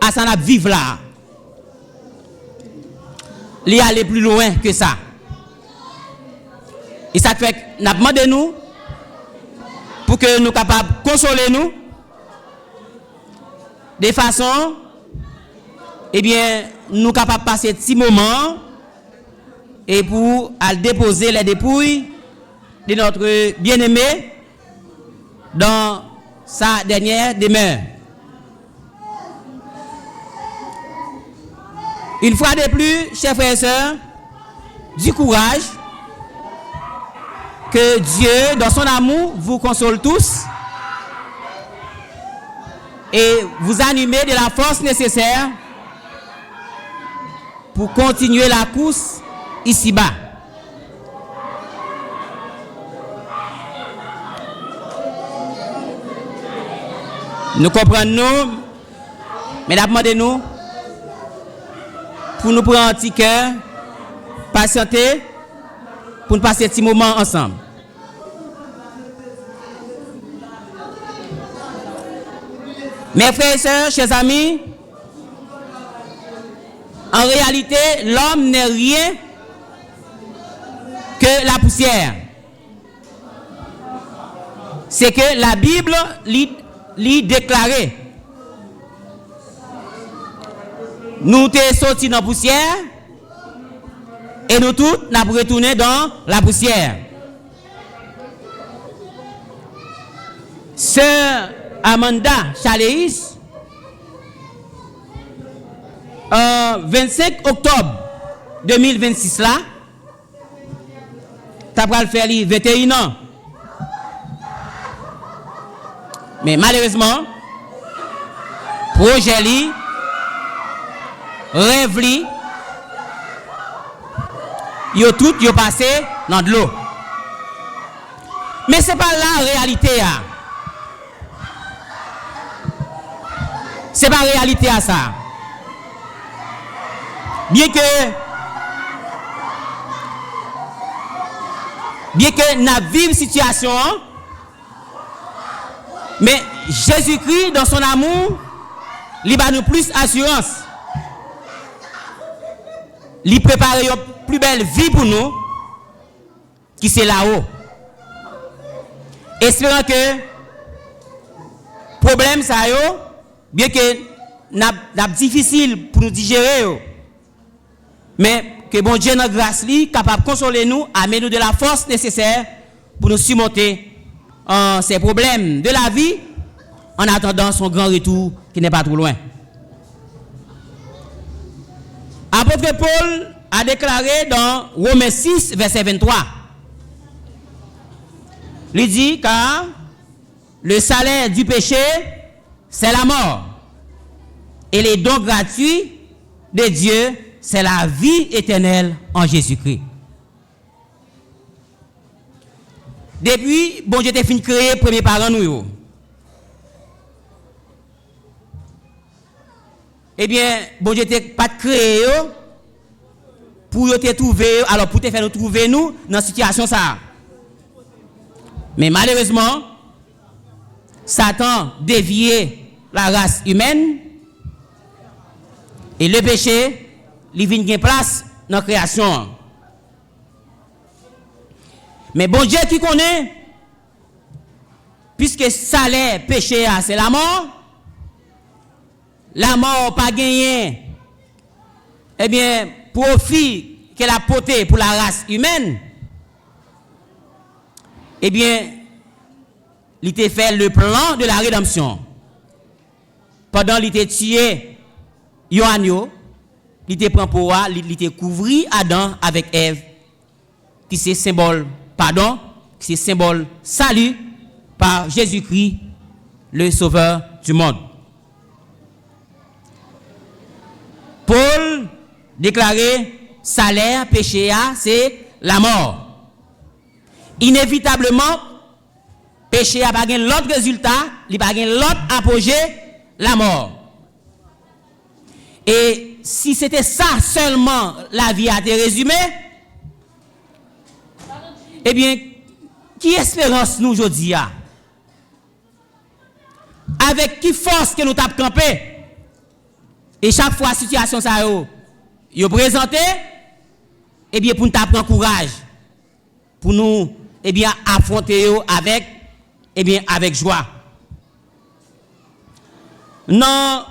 n'a vivre là. Il aller plus loin que ça. Et ça fait que nous demandons nous pour que nous soyons capables de consoler nous de façon, eh bien, nous sommes capables de passer un petit moment et pour aller déposer les dépouilles de notre bien-aimé dans sa dernière demeure. Une fois de plus, chers frères et sœurs, du courage, que Dieu, dans son amour, vous console tous et vous animez de la force nécessaire pour continuer la course ici-bas. Nous comprenons, mais demandez-nous pour nous prendre un petit cœur, patienter, pour nous passer un petit moment ensemble. Mes frères et sœurs, chers amis, en réalité, l'homme n'est rien que la poussière. C'est que la Bible l'y déclaré. Nous sommes sortis dans la poussière et nous tous nous retourné dans la poussière. Sœur Amanda Chaléis, 25 octobre 2026 là, tu as faire 21 ans. Mais malheureusement, projet li, rêve li, yo tout yo passé dans de l'eau. Mais ce n'est pas la réalité. Ce n'est pas la réalité à ça. Bien que nous vivons une situation, mais Jésus-Christ, dans son amour, il va nous plus assurance. Il prépare une plus belle vie pour nous, qui c'est là-haut. Espérant que problème ça yo, bien que n'a difficile pour nous digérer, mais que bon Dieu notre grâce lui capable de consoler nous, amener nous de la force nécessaire pour nous surmonter ces problèmes de la vie en attendant son grand retour qui n'est pas trop loin. Apôtre Paul a déclaré dans Romains 6 verset 23. Il dit car le salaire du péché c'est la mort et les dons gratuits de Dieu c'est la vie éternelle en Jésus-Christ. Depuis bon Dieu t'a fini créer premier parent nous. Eh bien bon Dieu t'a pas créé pour te trouver alors pour te faire nous trouver nous dans situation ça. Mais malheureusement, Satan dévié la race humaine et le péché, il vient gagner place dans la création. Mais bon Dieu qui connaît, puisque salaire péché c'est la mort pas gagné, eh bien, profit qu'elle a porté pour la race humaine, eh bien, il était fait le plan de la rédemption. Pendant qu'il était tué, Yohanio, il était pris pour il était couvert Adam avec Ève, qui c'est symbole pardon, qui c'est symbole salut par Jésus-Christ, le Sauveur du monde. Paul déclarait salaire péché c'est la mort. Inévitablement, péché a pas l'autre résultat, il pas l'autre apogée, la mort. Et si c'était ça seulement la vie a été résumée, eh bien, qui espérance nous aujourd'hui? Avec qui force que nous tapons campé? Et chaque fois situation ça yo présenté, eh bien pour nous prendre courage, pour nous eh bien affronter avec avec joie. Dans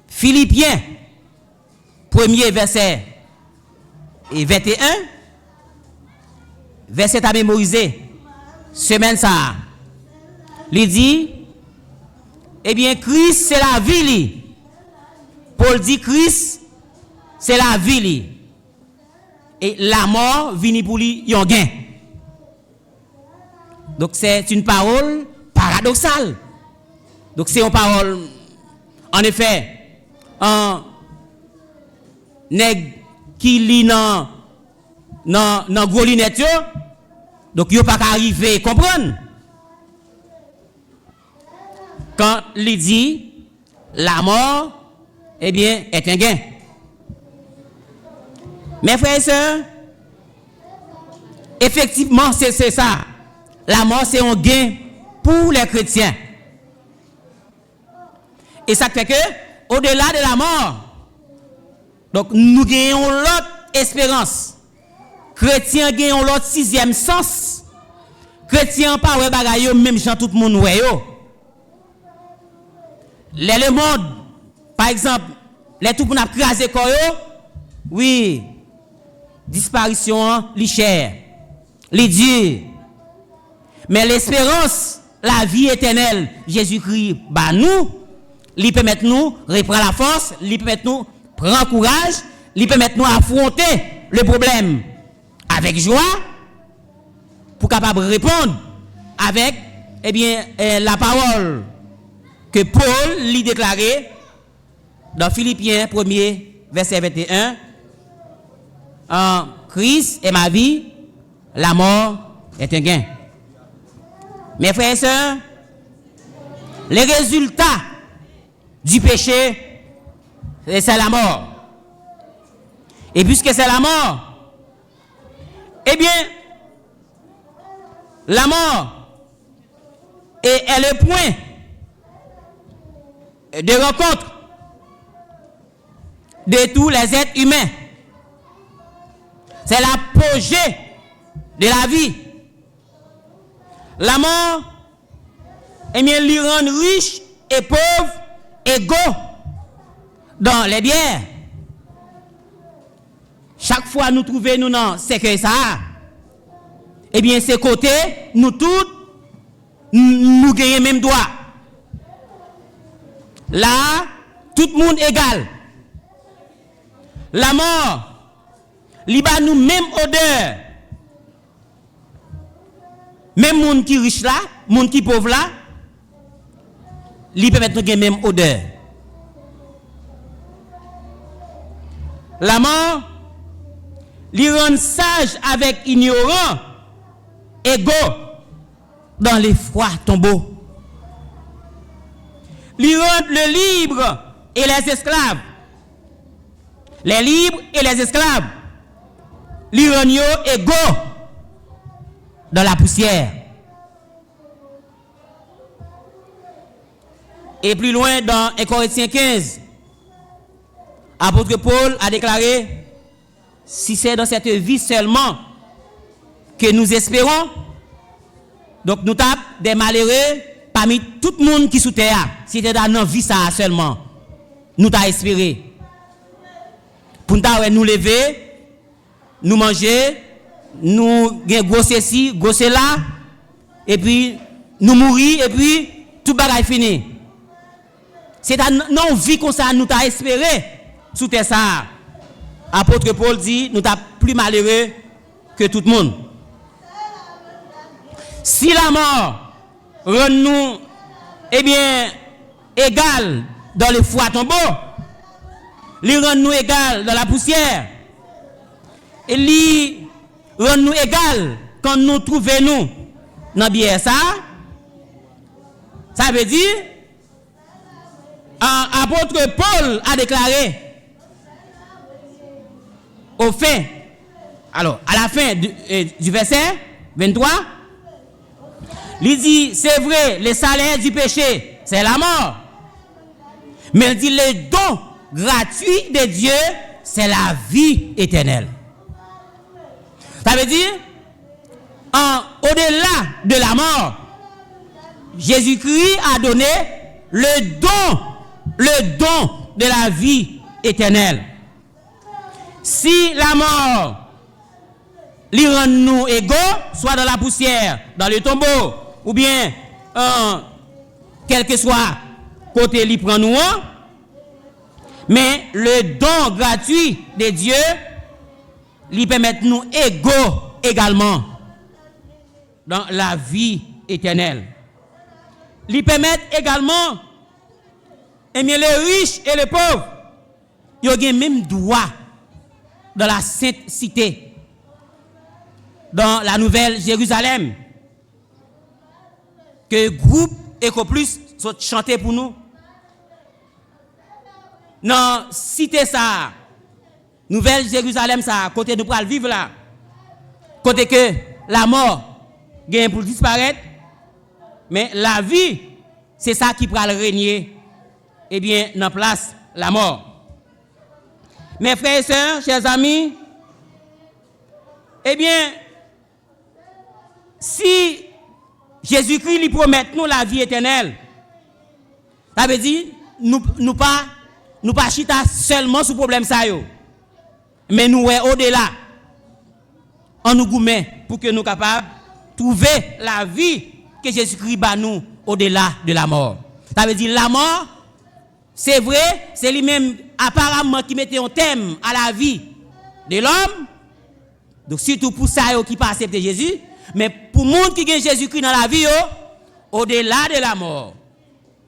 Philippiens 1er verset et 21 verset à mémoriser semaine ça. Il dit eh bien Christ c'est la vie. Paul dit Christ c'est la vie. Et la mort vient pour lui yon gain. Donc c'est une parole paradoxale. Donc c'est une parole en effet nèg qui lit dans gros lunettes donc yo pas arriver comprendre. Quand il dit la mort eh bien est un gain. Mes frères et sœurs, effectivement c'est ça. La mort c'est un gain pour les chrétiens. Et ça fait que au-delà de la mort, donc nous gagnons l'autre espérance. Chrétiens gagnons l'autre sixième sens. Chrétiens pas ouais bagaille même gens tout le monde ouais yo. Le monde par exemple, les tout pour n'a craser corps yo, oui, disparition li cher, li dur. Mais l'espérance, la vie éternelle, Jésus-Christ bah nous, lui permet nous reprendre la force, lui permet nous prendre courage, lui permet nous affronter le problème avec joie pour capable répondre avec eh bien la parole que Paul lui déclarait dans Philippiens 1er verset 21 en Christ est ma vie la mort est un gain. Mes frères et sœurs, les résultats du péché, c'est la mort. Et puisque c'est la mort, eh bien, la mort est le point de rencontre de tous les êtres humains. C'est l'apogée de la vie. La mort, eh bien, lui rend riche et pauvre, égaux dans les bières. Chaque fois nous trouvons nous dans cercueil ça, eh bien, ces côtés, nous tous, nous gagnons même droit. Là, tout le monde égal. La mort, il a nous même odeur. Même monde qui riche là, monde qui pauvre là, il peut mettre nous même odeur. La mort, il rend sage avec ignorant, égaux dans les froids tombeaux. Il rend le libre et les esclaves. Les libres et les esclaves. Il rend égaux dans la poussière. Et plus loin dans 1 Corinthiens 15, apôtre Paul a déclaré: si c'est dans cette vie seulement que nous espérons, donc nous tapons des malheureux parmi tout le monde qui est sous terre. Si c'était dans notre vie ça seulement, nous t'avons espéré. Pour nous lever, nous manger, nous gagner ceci, gros là, et puis nous mourir, et puis tout bagaille fini. C'est dans nos vies comme ça, nous t'avons espéré sous terre ça. Apôtre Paul dit, nous t'avons plus malheureux que tout le monde. Si la mort rend nous, eh bien, égal dans le froid tombeau, il rend nous égal dans la poussière, et il rend nous égal quand nous trouvons nous dans la bière ça veut dire, apôtre Paul a déclaré, au fin, alors, à la fin du verset 23, il dit, c'est vrai, le salaire du péché, c'est la mort. Mais il dit, le don gratuit de Dieu, c'est la vie éternelle. Ça veut dire, au-delà de la mort, Jésus-Christ a donné le don de la vie éternelle. Si la mort lui rend nous égaux, soit dans la poussière, dans le tombeau, ou bien, quel que soit côté lui prend nous, mais le don gratuit de Dieu lui permet de nous égaux également dans la vie éternelle. Lui permet également, eh bien, les riches et les pauvres, ils ont le même droit dans la sainte cité, dans la nouvelle Jérusalem, que groupe EcoPlus sont chantés pour nous. Dans cité ça, nouvelle Jérusalem ça, côté nous pour vivre là, côté que la mort gagne pour disparaître, mais la vie, c'est ça qui pourra régner, eh bien, dans place la mort. Mes frères et sœurs, chers amis, eh bien, si Jésus-Christ lui promet nous la vie éternelle, ça veut dire, nous pas chita seulement sur le problème ça yo, mais nous au-delà, en nous gourmet pour que nous capables de trouver la vie que Jésus-Christ bat nous au-delà de la mort. Ça veut dire la mort, c'est vrai, c'est lui-même apparemment qui mettait un thème à la vie de l'homme. Donc surtout pour ça qui pas accepter Jésus, mais pour le monde qui gagne Jésus-Christ dans la vie, au-delà de la mort,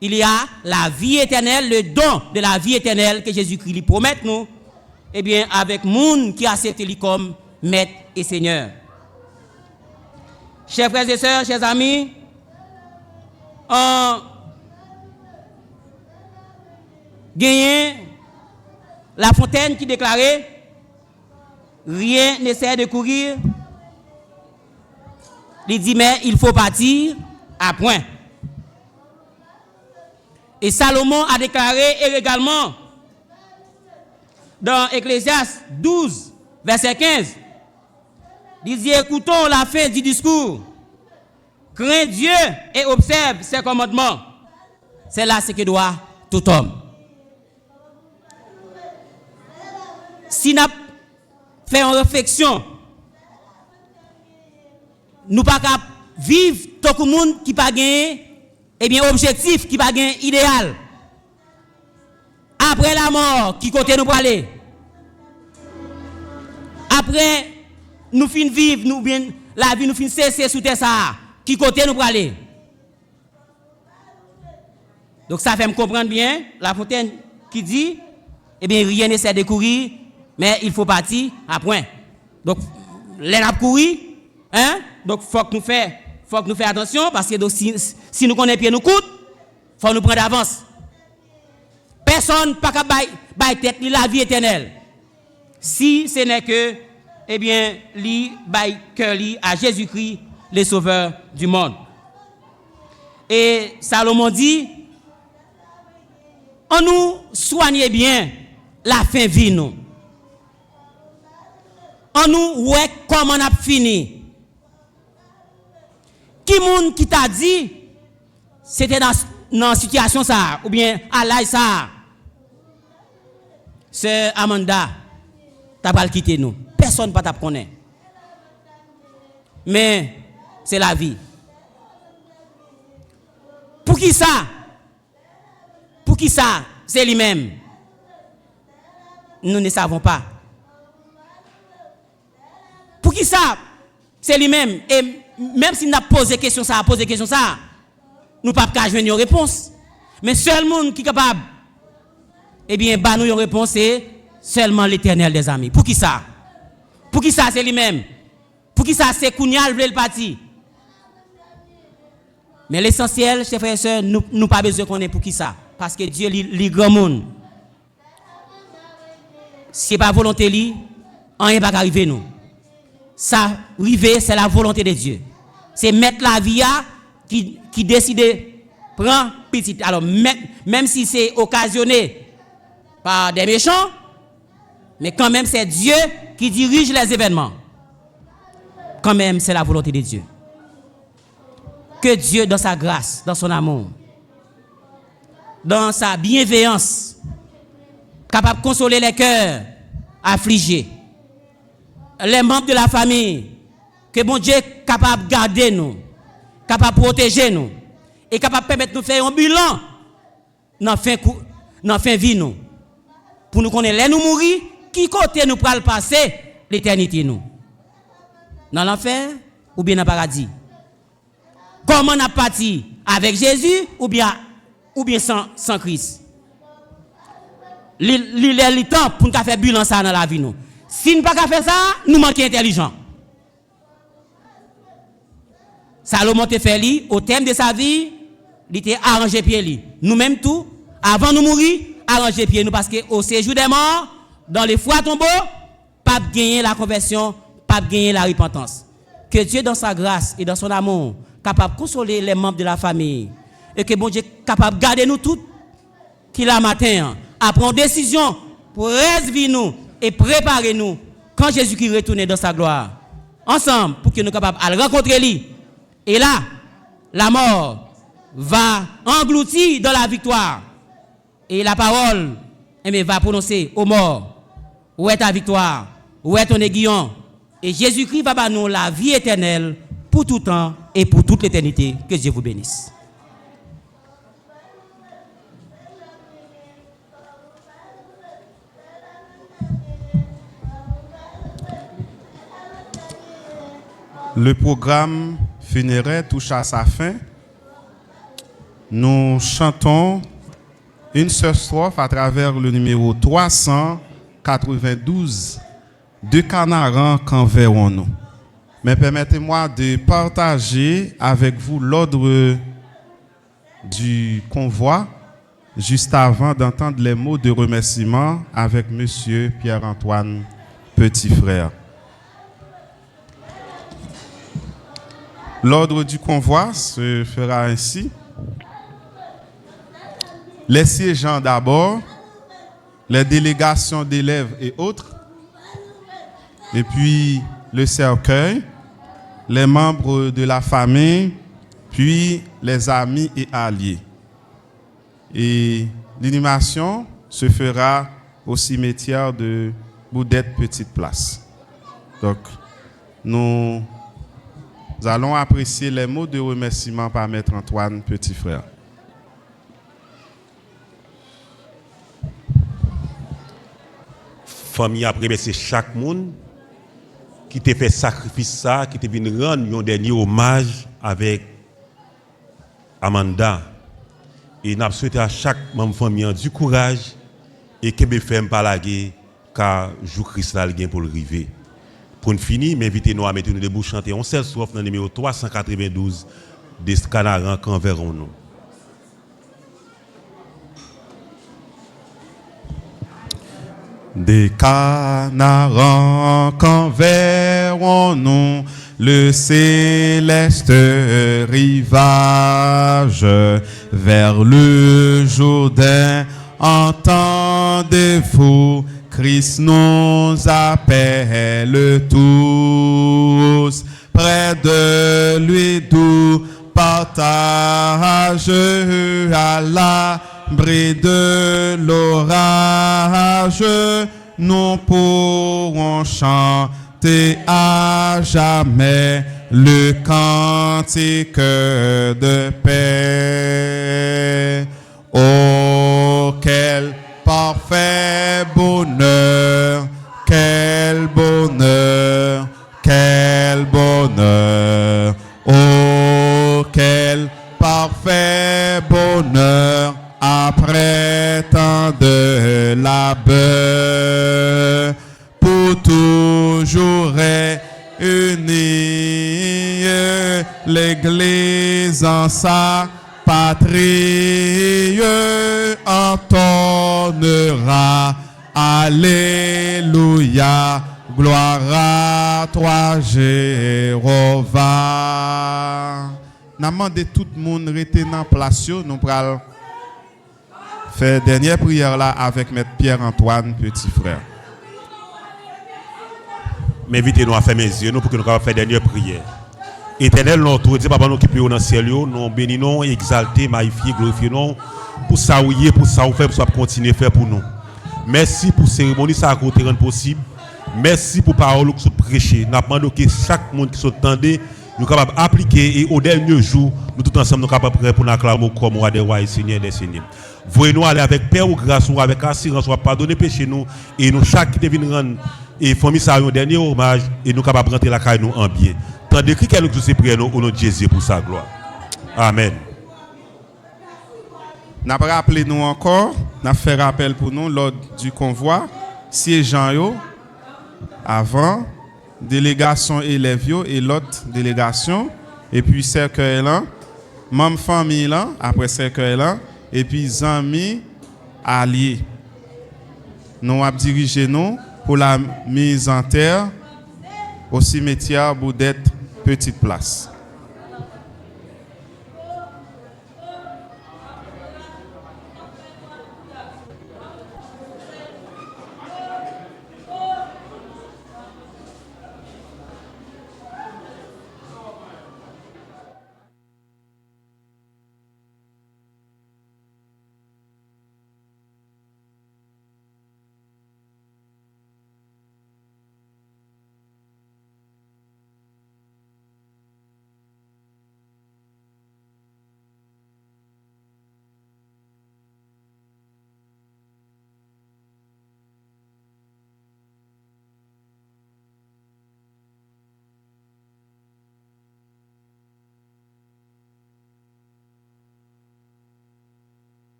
il y a la vie éternelle, le don de la vie éternelle que Jésus-Christ lui promet nous, eh bien avec le monde qui accepte lui comme maître et Seigneur. chers frères et sœurs, chers amis, on gagne La Fontaine qui déclarait rien ne sert de courir. Il dit mais il faut partir à point. Et Salomon a déclaré également dans Ecclésiaste 12, verset 15, il dit écoutons la fin du discours. Crains Dieu et observe ses commandements. C'est là ce que doit tout homme. Si nous faisons une réflexion, nous ne pouvons pas vivre tout le monde qui n'a pas gagné, eh bien, objectif, qui n'a pas gagné idéal. Après la mort, qui côté nous pour aller? Après, nous finissons vivre, nous bien, la vie nous finit cesser sous terre ça. Qui côté nous pour aller? Donc ça fait me comprendre bien, La Fontaine qui dit, eh bien, rien ne sert de courir, mais il faut partir à point. Donc, les n'a courir, hein? Donc, faut que nous fassions attention, parce que donc, si nous connaissons pied nous coûte, faut nous prendre d'avance. Personne n'a pas qu'à bailler tête la vie éternelle. Si ce n'est que, eh bien, li baille cœur li à Jésus-Christ, le sauveur du monde. Et Salomon dit, on nous soigne bien la fin vie nous. On nous ouais comment on a fini. Qui monde qui t'a dit c'était dans situation ça ou bien à l'âge ça. C'est Amanda t'as pas quitté nous. Personne pas t'a connaît. Mais c'est la vie. Pour qui ça? Pour qui ça? C'est lui-même. Nous ne savons pas. Pour qui ça? C'est lui-même. Et même si nous avons posé question ça, nous ne pouvons pas jouer une réponse. Mais seul monde qui est capable, eh bien, bah nous une réponse, c'est seulement l'Éternel des amis. Pour qui ça? Pour qui ça, c'est lui-même? Pour qui ça, c'est Kounyal le parti? Mais l'essentiel, chers frères et sœurs, nous n'avons pas besoin qu'on ait pour qui ça. Parce que Dieu, les grand monde. Si ce n'est pas volonté, rien ne va arriver nous. Ça, arriver, c'est la volonté de Dieu. C'est mettre la vie qui décide de prendre petit. Alors, même si c'est occasionné par des méchants, mais quand même, c'est Dieu qui dirige les événements. Quand même, c'est la volonté de Dieu. Que Dieu, dans sa grâce, dans son amour, dans sa bienveillance, capable de consoler les cœurs affligés, les membres de la famille, que bon Dieu est capable de garder nous, capable de protéger nous, et capable de permettre de nous faire un bilan dans la fin vie nous. Pour nous connaître, les nous mourir, qui côté nous pourra le passer l'éternité nous? Dans l'enfer ou bien dans le paradis? Comment on a parti? Avec Jésus ou bien sans Christ? Il est le temps pour nous faire bilan ça dans la vie nous. Si nous ne pouvons pas faire ça, nous manquons intelligents. Salomon te fait lui, au terme de sa vie, il était arrangé pied lui. Nous-mêmes tout, avant de mourir, arrangé pied nous parce que au séjour des morts, dans les foies tombeaux, pas gagner la conversion, pas gagner la repentance. Que Dieu dans sa grâce et dans son amour, capable de consoler les membres de la famille et que bon Dieu capable de garder nous tous qui la matin à prendre décision pour réserver nous et préparer nous quand Jésus-Christ retourne dans sa gloire ensemble pour que nous soyons capables de rencontrer lui. Et là, la mort va engloutir dans la victoire. Et la parole va prononcer aux morts, où est ta victoire, où est ton aiguillon. Et Jésus-Christ va nous la vie éternelle pour tout temps et pour toute l'éternité. Que Dieu vous bénisse. Le programme funéraire touche à sa fin. Nous chantons une seule strophe à travers le numéro 392 de Canaran, quand verrons-nous. Mais permettez-moi de partager avec vous l'ordre du convoi juste avant d'entendre les mots de remerciement avec Monsieur Pierre-Antoine Petit Frère. L'ordre du convoi se fera ainsi. Les siégeants d'abord, les délégations d'élèves et autres, et puis le cercueil, les membres de la famille, puis les amis et alliés. Et l'inhumation se fera au cimetière de Boudette Petite Place. Donc, nous allons apprécier les mots de remerciement par Maître Antoine Petit Frère. Famille a remercié chaque monde qui t'a fait sacrifice ça, qui t'a venu rendre un dernier hommage avec Amanda. Et nous souhaitons à chaque membre de famille du courage et que me fait pas laguer car jour cristal gain pour le river. Pour nous finir, m'invitez-nous à mettre nous debout chanter on seul sauf dans le numéro 392 des Canarans qu'enverrons-nous. Des canarans qu'enverrons-nous le céleste rivage vers le Jourdain. Entendez-vous, Christ nous appelle tous près de lui doux partage à l'abri de l'orage. Nous pourrons chanter à jamais le cantique de paix. Oh, quel parfait bonheur, quel bonheur, quel bonheur. Oh, quel parfait bonheur après tant de labeur. Pour toujours réunie l'Église en sa patrie entonnera Alléluia, gloire à toi Jéhovah. N'a demandé tout le monde rester dans place, nous pral faire dernière prière là avec Maître Pierre-Antoine Petit Frère. M'invitez-nous à fermer les yeux nous pour que nous puissions faire dernière prière. Éternel, nous te disons, papa, nous qui prions dans le ciel, nous bénissons, exalter, magnifier, glorifier, nous pour ça ou pour ça ou faire, pour ça continuer à faire pour nous. Merci pour la cérémonie, ça a été rendu possible. Merci pour la parole que vous prêchez. Nous demandons que chaque monde qui s'entendait, nous sommes capables d'appliquer et au dernier jour, nous tous ensemble, nous sommes capables de pour nous acclamer comme roi des rois et Seigneur des seigneurs. Voyez-nous aller avec paix ou grâce ou avec assurance, ou pardonner péché nous et nous chaque qui devine rendre et famille ça un dernier hommage et nous capables de rentrer la caille nous en bien. Tandis que nous tous prions au nom de Jésus pour sa gloire. Amen. N'a pas rappelé nous encore, n'a fait rappel pour nous lors du convoi, siégeant yo avant délégation élève yo et l'autre délégation et puis cercueil là, membre famille là après cercueil là et puis amis alliés. Nous avons dirigé nous pour la mise en terre au cimetière Boudette Petite Place.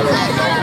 Thank you.